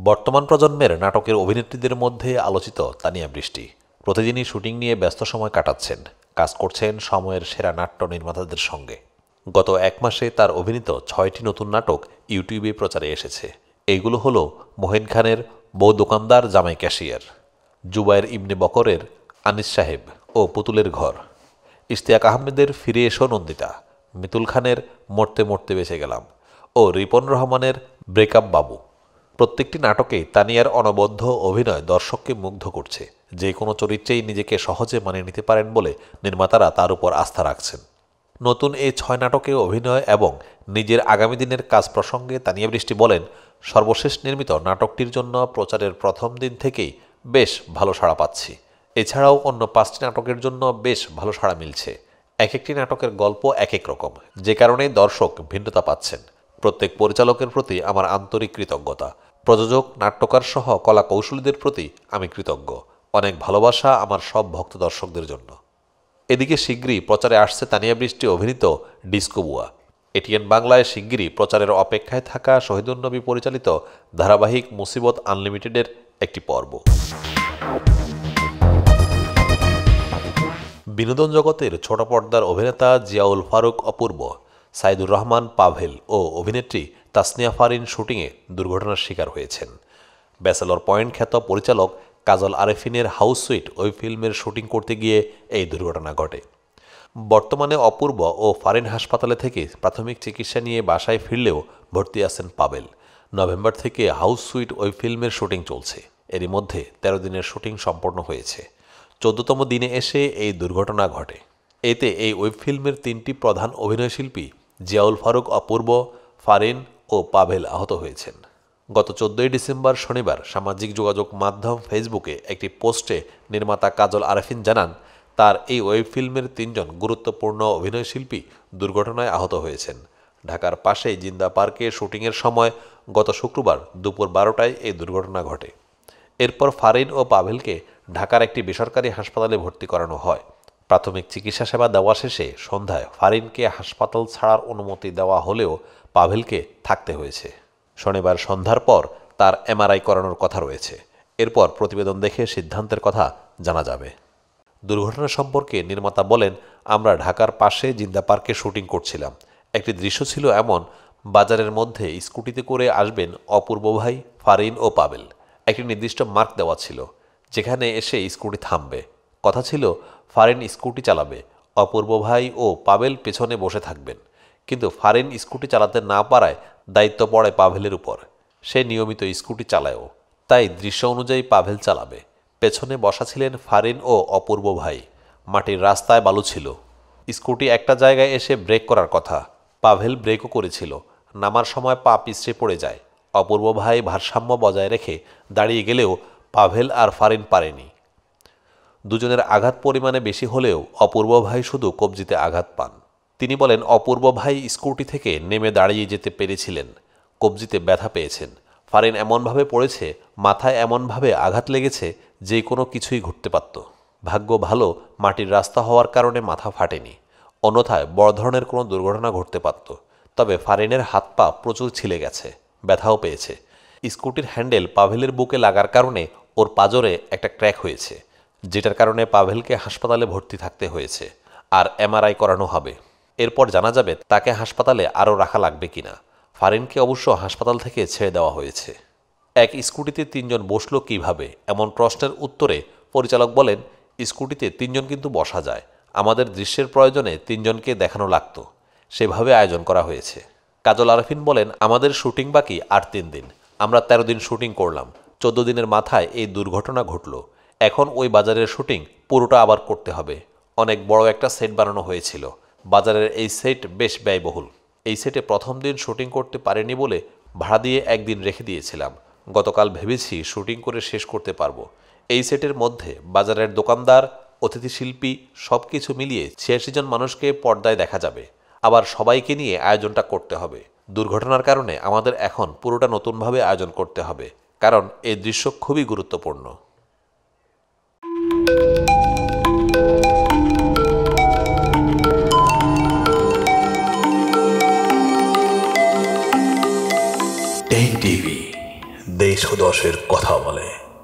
বর্তমান প্রজন্মের নাটকের অভিনেত্রীদের মধ্যে আলোচিত তানিয়া বৃষ্টি প্রতিদিনই শুটিং নিয়ে ব্যস্ত সময় কাটাচ্ছেন, কাজ করছেন সময়ের সেরা নাট্য নির্মাতাদের সঙ্গে। গত এক মাসে তার অভিনীত ৬টি নতুন নাটক ইউটিউবে প্রচারে এসেছে। এইগুলো হলো মহিন খানের বউ দোকানদার জামাই ক্যাশিয়ার, জুবায়ের ইবনে বকরের আনিস সাহেব ও পুতুলের ঘর, ইশতিয়াক আহমেদের ফিরে এসো নন্দিতা, মিতুল খানের মরতে মরতে বেঁচে গেলাম ও রিপন রহমানের ব্রেকআপ বাবু। প্রত্যেকটি নাটকেই তানিয়ার অনবদ্য অভিনয় দর্শককে মুগ্ধ করছে। যে কোনো চরিত্রেই নিজেকে সহজে মানিয়ে নিতে পারেন বলে নির্মাতারা তার উপর আস্থা রাখছেন। নতুন এই ৬ নাটকে অভিনয় এবং নিজের আগামী দিনের কাজ প্রসঙ্গে তানিয়া বৃষ্টি বলেন, সর্বশেষ নির্মিত নাটকটির জন্য প্রচারের প্রথম দিন থেকেই বেশ ভালো সাড়া পাচ্ছি। এছাড়াও অন্য ৫টি নাটকের জন্য বেশ ভালো সাড়া মিলছে। এক একটি নাটকের গল্প এক এক রকম, যে কারণেই দর্শক ভিন্নতা পাচ্ছেন। প্রত্যেক পরিচালকের প্রতি আমার আন্তরিক কৃতজ্ঞতা। প্রযোজক, নাট্যকার সহ কলা কৌশলীদের প্রতি আমি কৃতজ্ঞ। অনেক ভালোবাসা আমার সব ভক্ত দর্শকদের জন্য। এদিকে শিগগিরই প্রচারে আসছে তানিয়া বৃষ্টি অভিনীত ডিস্কো বুয়া। এটিএন বাংলায় শিগগিরই প্রচারের অপেক্ষায় থাকা শহীদুন নবী পরিচালিত ধারাবাহিক মুসিবত আনলিমিটেডের একটি পর্ব। বিনোদন জগতের ছোট পর্দার অভিনেতা জিয়াউল ফারুক অপূর্ব, সাইদুর রহমান পাভেল ও অভিনেত্রী তাসনিয়া ফারিন শুটিংয়ে দুর্ঘটনার শিকার হয়েছেন। ব্যাচেলর পয়েন্ট খ্যাত পরিচালক কাজল আরেফিনের হাউস সুইট ওই ফিল্মের শুটিং করতে গিয়ে এই দুর্ঘটনা ঘটে। বর্তমানে অপূর্ব ও ফারিন হাসপাতালে থেকে প্রাথমিক চিকিৎসা নিয়ে বাসায় ফিরলেও ভর্তি আছেন পাভেল। নভেম্বর থেকে হাউস সুইট ওই ফিল্মের শুটিং চলছে। এরই মধ্যে ১৩ দিনের শুটিং সম্পন্ন হয়েছে। ১৪তম দিনে এসে এই দুর্ঘটনা ঘটে। এতে এই ওয়েব ফিল্মের ৩টি প্রধান অভিনয়শিল্পী জিয়াউল ফারুক অপূর্ব, ফারিন ও পাভেল আহত হয়েছেন। গত ১৪ই ডিসেম্বর শনিবার সামাজিক যোগাযোগ মাধ্যম ফেসবুকে একটি পোস্টে নির্মাতা কাজল আরেফিন জানান, তার এই ওয়েব ফিল্মের ৩জন গুরুত্বপূর্ণ অভিনয়শিল্পী দুর্ঘটনায় আহত হয়েছেন। ঢাকার পাশেই জিন্দা পার্কে শুটিংয়ের সময় গত শুক্রবার দুপুর ১২টায় এই দুর্ঘটনা ঘটে। এরপর ফারিন ও পাভেলকে ঢাকার একটি বেসরকারি হাসপাতালে ভর্তি করানো হয়। প্রাথমিক চিকিৎসা সেবা দেওয়া শেষে সন্ধ্যায় ফারিনকে হাসপাতাল ছাড়ার অনুমতি দেওয়া হলেও পাভেলকে থাকতে হয়েছে। শনিবার সন্ধ্যার পর তার এমআরআই করানোর কথা রয়েছে। এরপর প্রতিবেদন দেখে সিদ্ধান্তের কথা জানা যাবে। দুর্ঘটনা সম্পর্কে নির্মাতা বলেন, আমরা ঢাকার পাশে জিন্দা পার্কে শুটিং করছিলাম। একটি দৃশ্য ছিল এমন, বাজারের মধ্যে স্কুটিতে করে আসবেন অপূর্ব ভাই, ফারিন ও পাভেল। একটি নির্দিষ্ট মার্ক দেওয়া ছিল, যেখানে এসে স্কুটি থামবে। কথা ছিল ফারিন স্কুটি চালাবে, অপূর্ব ভাই ও পাভেল পেছনে বসে থাকবেন। কিন্তু ফারিন স্কুটি চালাতে না পারায় দায়িত্ব পড়ে পাভেলের উপর। সে নিয়মিত স্কুটি চালায়ও, তাই দৃশ্য অনুযায়ী পাভেল চালাবে। পেছনে বসা ছিলেন ফারিন ও অপূর্ব ভাই। মাটির রাস্তায় বালু ছিল। স্কুটি একটা জায়গায় এসে ব্রেক করার কথা, পাভেল ব্রেকও করেছিল। নামার সময় পা পিছড়ে পড়ে যায়। অপূর্ব ভাই ভারসাম্য বজায় রেখে দাঁড়িয়ে গেলেও পাভেল আর ফারিন পারেনি। দুজনের আঘাত পরিমাণে বেশি হলেও অপূর্ব ভাই শুধু কবজিতে আঘাত পান। তিনি বলেন, অপূর্ব ভাই স্কুটি থেকে নেমে দাঁড়িয়ে যেতে পেরেছিলেন, কবজিতে ব্যথা পেয়েছেন। ফারিন এমনভাবে পড়েছে, মাথায় এমনভাবে আঘাত লেগেছে যে কোনো কিছুই ঘটতে পারত। ভাগ্য ভালো মাটির রাস্তা হওয়ার কারণে মাথা ফাটেনি, অন্যথায় বড় ধরনের কোনো দুর্ঘটনা ঘটতে পারত। তবে ফারিনের হাত পা প্রচুর ছিলে গেছে, ব্যথাও পেয়েছে। স্কুটির হ্যান্ডেল পাভেলের বুকে লাগার কারণে ওর পাঁজরে একটা ক্র্যাক হয়েছে, যেটার কারণে পাভেলকে হাসপাতালে ভর্তি থাকতে হয়েছে আর এমআরআই করানো হবে। এরপর জানা যাবে তাকে হাসপাতালে আরও রাখা লাগবে কিনা। ফারিনকে অবশ্য হাসপাতাল থেকে ছেড়ে দেওয়া হয়েছে। এক স্কুটিতে ৩জন বসলো কিভাবে, এমন প্রশ্নের উত্তরে পরিচালক বলেন, স্কুটিতে ৩জন কিন্তু বসা যায়। আমাদের দৃশ্যের প্রয়োজনে ৩জনকে দেখানো লাগতো, সেভাবে আয়োজন করা হয়েছে। কাজল আরেফিন বলেন, আমাদের শুটিং বাকি আর ৩ দিন। আমরা ১৩ দিন শুটিং করলাম। ১৪ দিনের মাথায় এই দুর্ঘটনা ঘটল। এখন ওই বাজারের শুটিং পুরোটা আবার করতে হবে। অনেক বড় একটা সেট বানানো হয়েছিল। বাজারের এই সেট বেশ ব্যয়বহুল। এই সেটে প্রথম দিন শুটিং করতে পারিনি বলে ভাড়া দিয়ে একদিন রেখে দিয়েছিলাম। গতকাল ভেবেছি শুটিং করে শেষ করতে পারবো। এই সেটের মধ্যে বাজারের দোকানদার, অতিথি শিল্পী সব কিছু মিলিয়ে ৮৬ জন মানুষকে পর্দায় দেখা যাবে। আবার সবাইকে নিয়ে আয়োজনটা করতে হবে। দুর্ঘটনার কারণে আমাদের এখন পুরোটা নতুনভাবে আয়োজন করতে হবে, কারণ এই দৃশ্য খুবই গুরুত্বপূর্ণ। টেক টিভি, দেশ ও দশের কথা বলে।